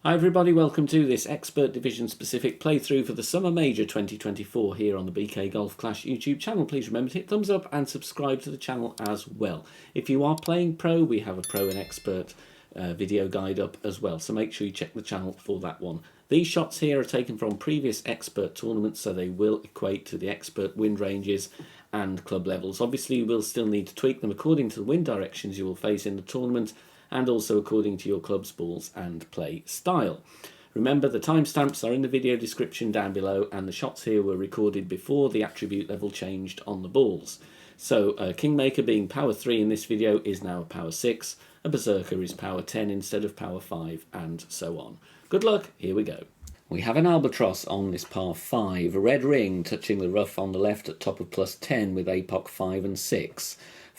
Hi everybody, welcome to this Expert Division specific playthrough for the Summer Major 2024 here on the BK Golf Clash YouTube channel. Please remember to hit thumbs up and subscribe to the channel as well. If you are playing pro, we have a pro and expert video guide up as well, so make sure you check the channel for that one. These shots here are taken from previous expert tournaments, so they will equate to the expert wind ranges and club levels. Obviously you will still need to tweak them according to the wind directions you will face in the tournament, and also according to your club's balls and play style. Remember, the timestamps are in the video description down below, and the shots here were recorded before the attribute level changed on the balls. So Kingmaker, being power 3 in this video, is now a power 6, a Berserker is power 10 instead of power 5, and so on. Good luck, here we go. We have an Albatross on this par 5, a red ring touching the rough on the left at top of plus 10 with APOC 5 and 6.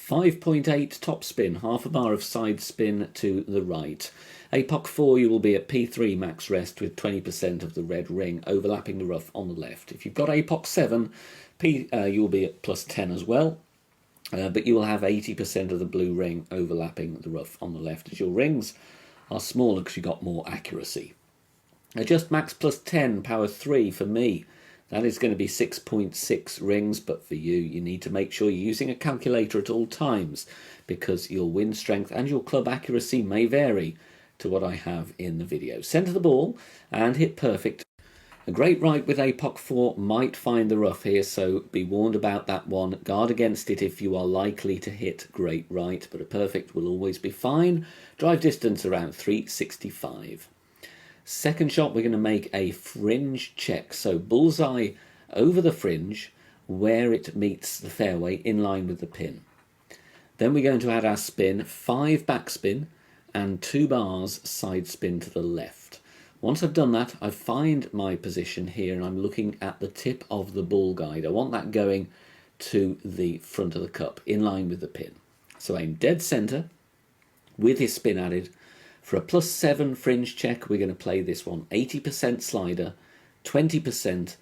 5.8 top spin, half a bar of side spin to the right. APOC 4 you will be at P3 max rest with 20% of the red ring overlapping the rough on the left. If you've got APOC 7, you will be at plus 10 as well, but you will have 80% of the blue ring overlapping the rough on the left, as your rings are smaller because you've got more accuracy. Adjust max plus 10, power 3 for me. That is going to be 6.6 rings, but for you, you need to make sure you're using a calculator at all times, because your wind strength and your club accuracy may vary to what I have in the video. Centre the ball and hit perfect. A great right with APOC 4 might find the rough here, so be warned about that one. Guard against it if you are likely to hit great right, but a perfect will always be fine. Drive distance around 365. Second shot, we're going to make a fringe check, so bullseye over the fringe where it meets the fairway in line with the pin. Then we're going to add our spin, 5 backspin and 2 bars side spin to the left. Once I've done that, I find my position here and I'm looking at the tip of the ball guide. I want that going to the front of the cup in line with the pin. So aim dead centre with his spin added. For a plus 7 fringe check, we're going to play this one 80% slider, 20%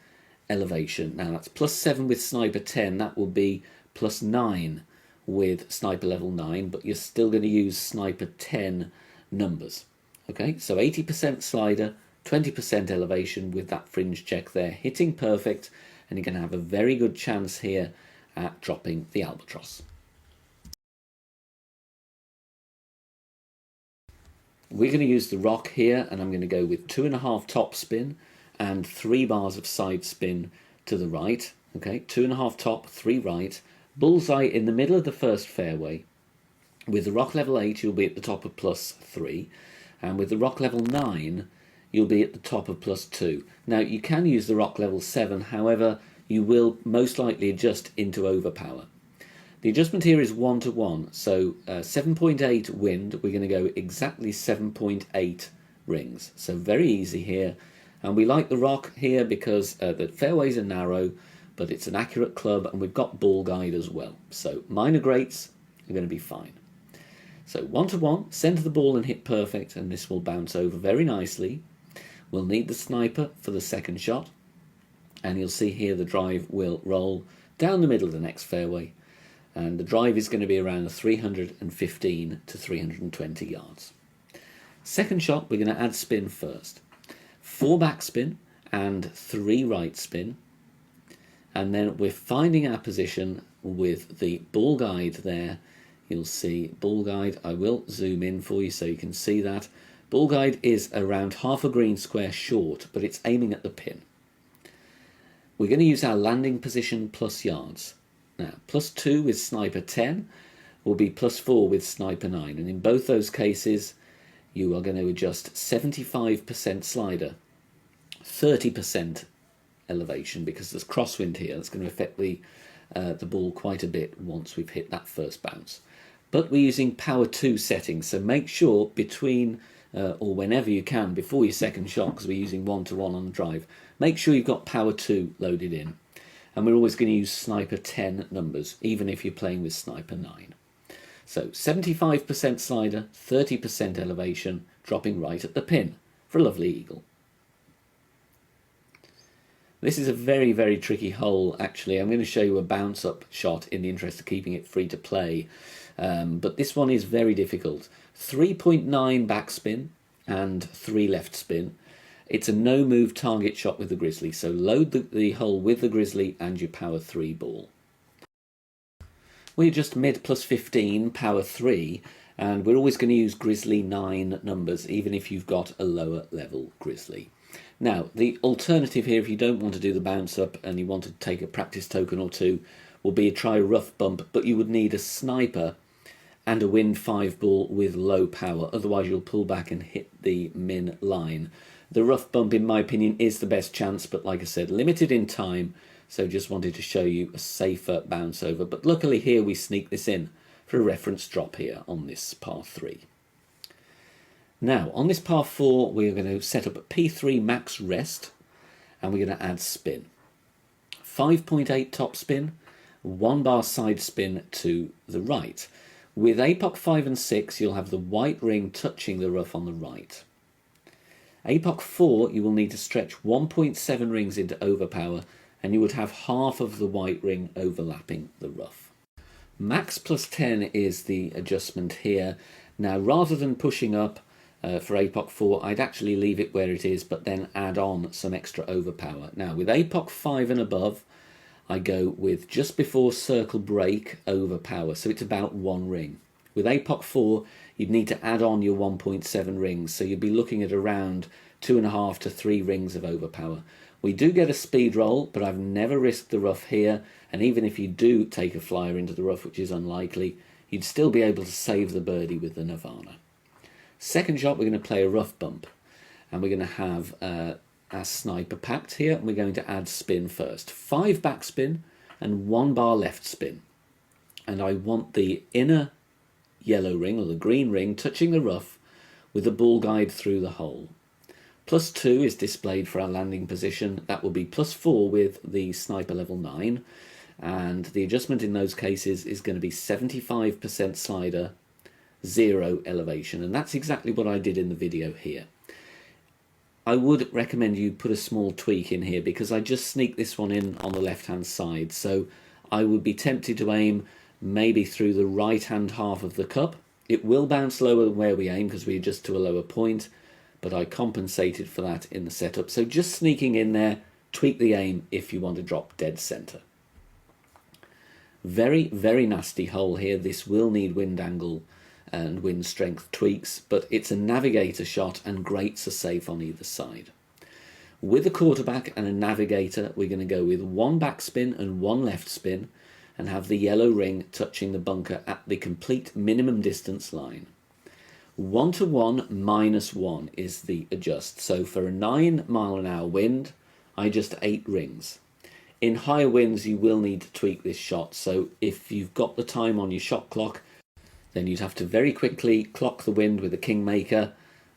elevation. Now that's plus 7 with sniper 10, that will be plus 9 with sniper level 9, but you're still going to use sniper 10 numbers. Okay, so 80% slider, 20% elevation with that fringe check there, hitting perfect, and you're going to have a very good chance here at dropping the Albatross. We're going to use the rock here, and I'm going to go with 2.5 top spin and 3 bars of side spin to the right. Okay, 2.5 top, 3 right. Bullseye in the middle of the first fairway. With the rock level 8, you'll be at the top of plus 3. And with the rock level 9, you'll be at the top of plus 2. Now, you can use the rock level 7, however, you will most likely adjust into overpower. The adjustment here is 1 to 1, so 7.8 wind, we're going to go exactly 7.8 rings. So very easy here, and we like the rock here because the fairways are narrow, but it's an accurate club, and we've got ball guide as well. So minor greats are going to be fine. So 1 to 1, centre the ball and hit perfect, and this will bounce over very nicely. We'll need the sniper for the second shot, and you'll see here the drive will roll down the middle of the next fairway. And the drive is going to be around 315 to 320 yards. Second shot, we're going to add spin first. 4 back spin and 3 right spin. And then we're finding our position with the ball guide there. You'll see ball guide. I will zoom in for you so you can see that. Ball guide is around half a green square short, but it's aiming at the pin. We're going to use our landing position plus yards. Now, plus 2 with sniper 10 will be plus 4 with sniper 9. And in both those cases, you are going to adjust 75% slider, 30% elevation, because there's crosswind here. That's going to affect the ball quite a bit once we've hit that first bounce. But we're using power 2 settings, so make sure between or whenever you can before your second shot, because we're using 1 to 1 on the drive, make sure you've got power 2 loaded in. And we're always going to use sniper 10 numbers, even if you're playing with sniper 9. So 75% slider, 30% elevation, dropping right at the pin for a lovely eagle. This is a very, very tricky hole, actually. I'm going to show you a bounce up shot in the interest of keeping it free to play. But this one is very difficult. 3.9 backspin and 3 left spin. It's a no move target shot with the grizzly, so load the hole with the grizzly and your power 3 ball. We're just mid plus 15, power 3, and we're always going to use grizzly 9 numbers, even if you've got a lower level grizzly. Now, the alternative here, if you don't want to do the bounce up and you want to take a practice token or two, will be try a rough bump, but you would need a sniper and a wind 5 ball with low power, otherwise you'll pull back and hit the min line. The rough bump, in my opinion, is the best chance, but like I said, limited in time, so just wanted to show you a safer bounce over. But luckily here we sneak this in for a reference drop here on this par 3. Now, on this par 4, we're going to set up a P3 max rest, and we're going to add spin. 5.8 top spin, 1 bar side spin to the right. With APOC 5 and 6, you'll have the white ring touching the rough on the right. APOC 4, you will need to stretch 1.7 rings into overpower, and you would have half of the white ring overlapping the rough. Max plus 10 is the adjustment here. Now, rather than pushing up for APOC 4, I'd actually leave it where it is, but then add on some extra overpower. Now, with APOC 5 and above, I go with just before circle break overpower, so it's about 1 ring. With APOC 4, you'd need to add on your 1.7 rings, so you'd be looking at around 2.5 to 3 rings of overpower. We do get a speed roll, but I've never risked the rough here, and even if you do take a flyer into the rough, which is unlikely, you'd still be able to save the birdie with the Nirvana. Second shot, we're going to play a rough bump, and we're going to have our sniper packed here, and we're going to add spin first. 5 backspin and 1 bar left spin. And I want the inner yellow ring, or the green ring, touching the rough with the ball guide through the hole. Plus 2 is displayed for our landing position. That will be plus 4 with the sniper level 9. And the adjustment in those cases is going to be 75% slider, 0 elevation. And that's exactly what I did in the video here. I would recommend you put a small tweak in here, because I just sneaked this one in on the left-hand side. So I would be tempted to aim maybe through the right-hand half of the cup. It will bounce lower than where we aim because we adjust to a lower point, but I compensated for that in the setup. So just sneaking in there, tweak the aim if you want to drop dead center. Very, very nasty hole here. This will need wind angle and wind strength tweaks, but it's a navigator shot and greats are safe on either side. With a quarterback and a navigator, we're going to go with 1 backspin and 1 left spin and have the yellow ring touching the bunker at the complete minimum distance line. 1 to 1 minus 1 is the adjust. So for a 9-mile-an-hour wind, I just 8 rings. In higher winds, you will need to tweak this shot. So if you've got the time on your shot clock, then you'd have to very quickly clock the wind with a kingmaker,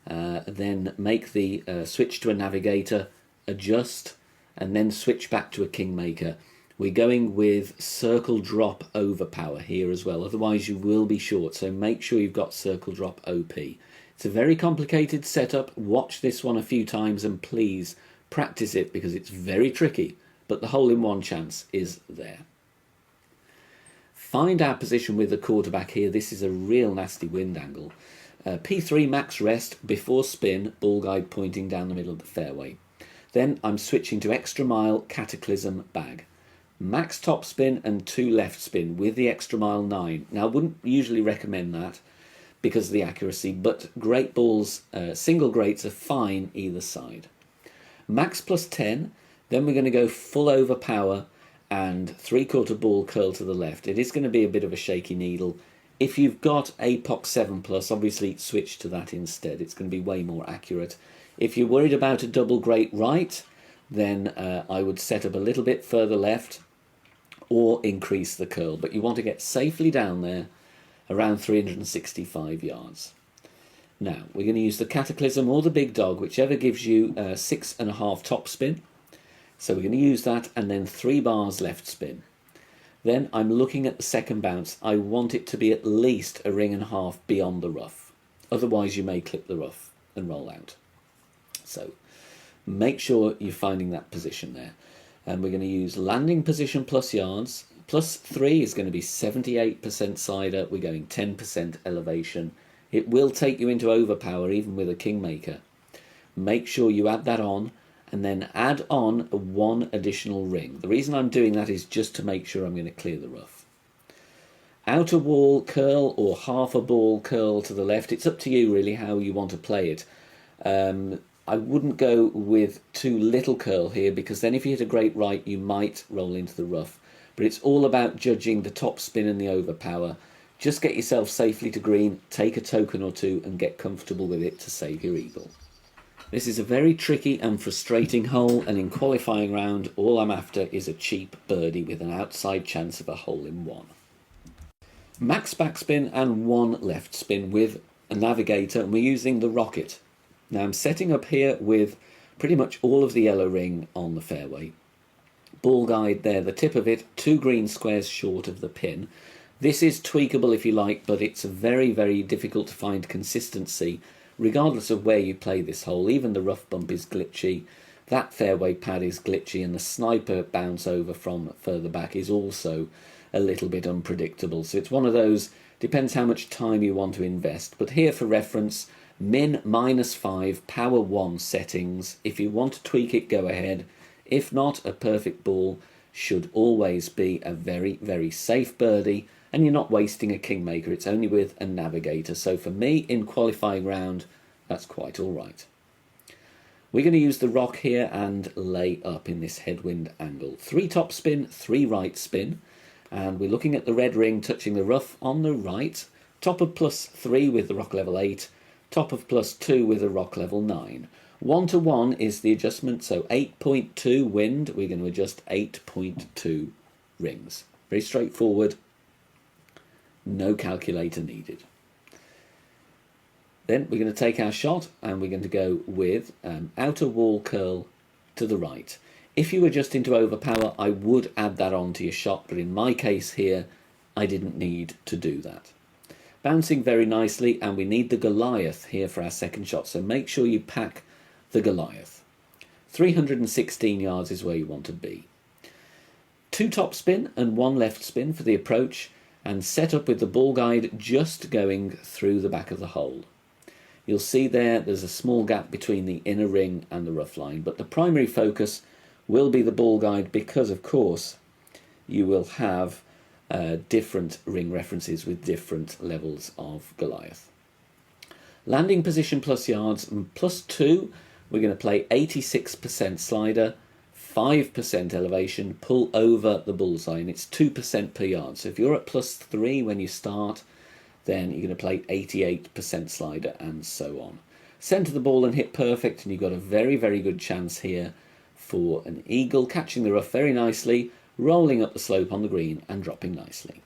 then make the switch to a navigator, adjust, and then switch back to a kingmaker. We're going with circle drop overpower here as well, otherwise you will be short, so make sure you've got circle drop OP. It's a very complicated setup. Watch this one a few times and please practice it, because it's very tricky, but the hole-in-one chance is there. Find our position with the quarterback here. This is a real nasty wind angle. P3 max rest before spin, ball guide pointing down the middle of the fairway. Then I'm switching to extra mile cataclysm bag. Max top spin and 2 left spin with the extra mile 9. Now I wouldn't usually recommend that because of the accuracy, but great balls, single greats are fine either side. Max plus 10, then we're going to go full overpower and 3/4 ball curl to the left. It is going to be a bit of a shaky needle. If you've got APOC 7 plus, obviously switch to that instead. It's going to be way more accurate. If you're worried about a double great right, then I would set up a little bit further left or increase the curl. But you want to get safely down there around 365 yards. Now, we're going to use the Cataclysm or the Big Dog, whichever gives you 6.5 top spin. So we're going to use that, and then 3 bars left spin. Then I'm looking at the second bounce. I want it to be at least 1.5 rings beyond the rough. Otherwise you may clip the rough and roll out. So make sure you're finding that position there. And we're going to use landing position plus yards. Plus 3 is going to be 78% slider. We're going 10% elevation. It will take you into overpower even with a Kingmaker. Make sure you add that on, and then add on one additional ring. The reason I'm doing that is just to make sure I'm going to clear the rough. Outer wall curl or half a ball curl to the left. It's up to you really how you want to play it. I wouldn't go with too little curl here, because then if you hit a great right you might roll into the rough. But it's all about judging the top spin and the overpower. Just get yourself safely to green, take a token or two and get comfortable with it to save your eagle. This is a very tricky and frustrating hole, and in qualifying round all I'm after is a cheap birdie with an outside chance of a hole in one. Max backspin and one left spin with a navigator, and we're using the rocket. Now I'm setting up here with pretty much all of the yellow ring on the fairway. Ball guide there, the tip of it, 2 green squares short of the pin. This is tweakable if you like, but it's very, very difficult to find consistency regardless of where you play this hole. Even the rough bump is glitchy, that fairway pad is glitchy, and the sniper bounce over from further back is also a little bit unpredictable. So it's one of those, depends how much time you want to invest. But here for reference, min -5, power 1 settings. If you want to tweak it, go ahead. If not, a perfect ball should always be a very, very safe birdie, and you're not wasting a Kingmaker. It's only with a navigator. So for me, in qualifying round, that's quite all right. We're going to use the rock here and lay up in this headwind angle. 3 top spin, 3 right spin. And we're looking at the red ring touching the rough on the right. Top of +3 with the rock level 8. Top of +2 with a rock level 9. 1 to 1 is the adjustment, so 8.2 wind. We're going to adjust 8.2 rings. Very straightforward. No calculator needed. Then we're going to take our shot and we're going to go with outer wall curl to the right. If you were just into overpower, I would add that on to your shot, but in my case here, I didn't need to do that. Bouncing very nicely, and we need the Goliath here for our second shot, so make sure you pack the Goliath. 316 yards is where you want to be. 2 top spin and 1 left spin for the approach, and set up with the ball guide just going through the back of the hole. You'll see there's a small gap between the inner ring and the rough line, but the primary focus will be the ball guide, because of course you will have different ring references with different levels of Goliath. Landing position plus yards and +2, we're going to play 86% slider, 5% elevation, pull over the bullseye, and it's 2% per yard. So if you're at +3 when you start, then you're going to play 88% slider and so on. Centre the ball and hit perfect, and you've got a very, very good chance here for an eagle, catching the rough very nicely, rolling up the slope on the green and dropping nicely.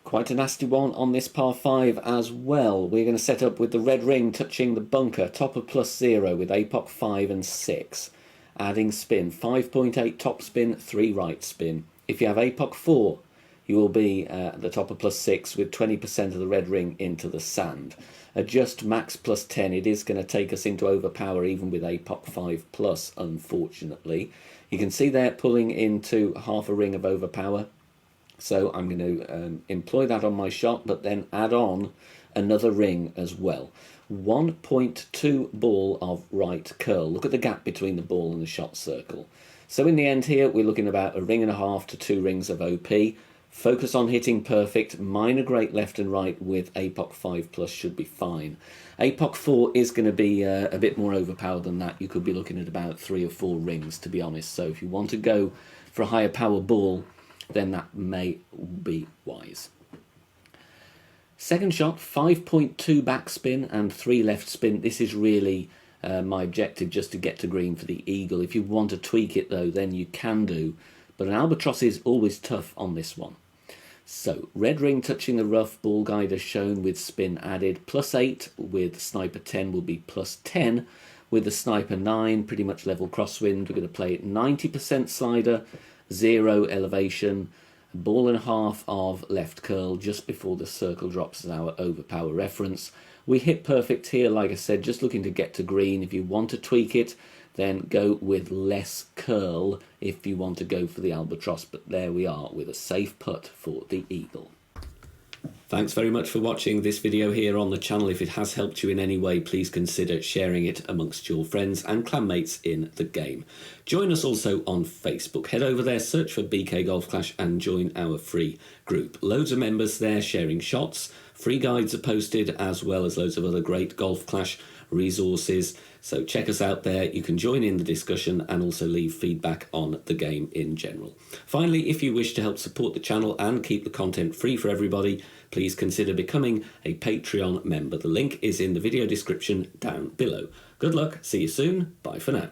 Quite a nasty one on this par 5 as well. We're going to set up with the red ring touching the bunker, top of +0 with APOC 5 and 6. Adding spin, 5.8 top spin, 3 right spin. If you have APOC 4, you will be at the top of +6 with 20% of the red ring into the sand. Adjust max +10. It is going to take us into overpower even with APOC 5+, unfortunately. You can see there pulling into half a ring of overpower. So I'm going to employ that on my shot, but then add on another ring as well. 1.2 ball of right curl. Look at the gap between the ball and the shot circle. So in the end here, we're looking about a ring and a half to 2 rings of OP. Focus on hitting perfect. Minor great left and right with APOC 5+ should be fine. APOC 4 is going to be a bit more overpowered than that. You could be looking at about 3 or 4 rings, to be honest. So if you want to go for a higher power ball, then that may be wise. Second shot, 5.2 backspin and 3 left spin. This is really my objective, just to get to green for the eagle. If you want to tweak it though, then you can do. But an albatross is always tough on this one. So, red ring touching the rough, ball guide as shown with spin added. +8 with sniper 10 will be +10 with the sniper 9, pretty much level crosswind. We're going to play it 90% slider, 0 elevation, ball and a half of left curl just before the circle drops as our overpower reference. We hit perfect here, like I said, just looking to get to green. If you want to tweak it, then go with less curl if you want to go for the albatross. But there we are with a safe putt for the eagle. Thanks very much for watching this video here on the channel. If it has helped you in any way, please consider sharing it amongst your friends and clanmates in the game. Join us also on Facebook. Head over there, search for BK Golf Clash and join our free group. Loads of members there sharing shots. Free guides are posted, as well as loads of other great Golf Clash resources. So check us out there. You can join in the discussion and also leave feedback on the game in general. Finally, if you wish to help support the channel and keep the content free for everybody, please consider becoming a Patreon member. The link is in the video description down below. Good luck, see you soon, bye for now.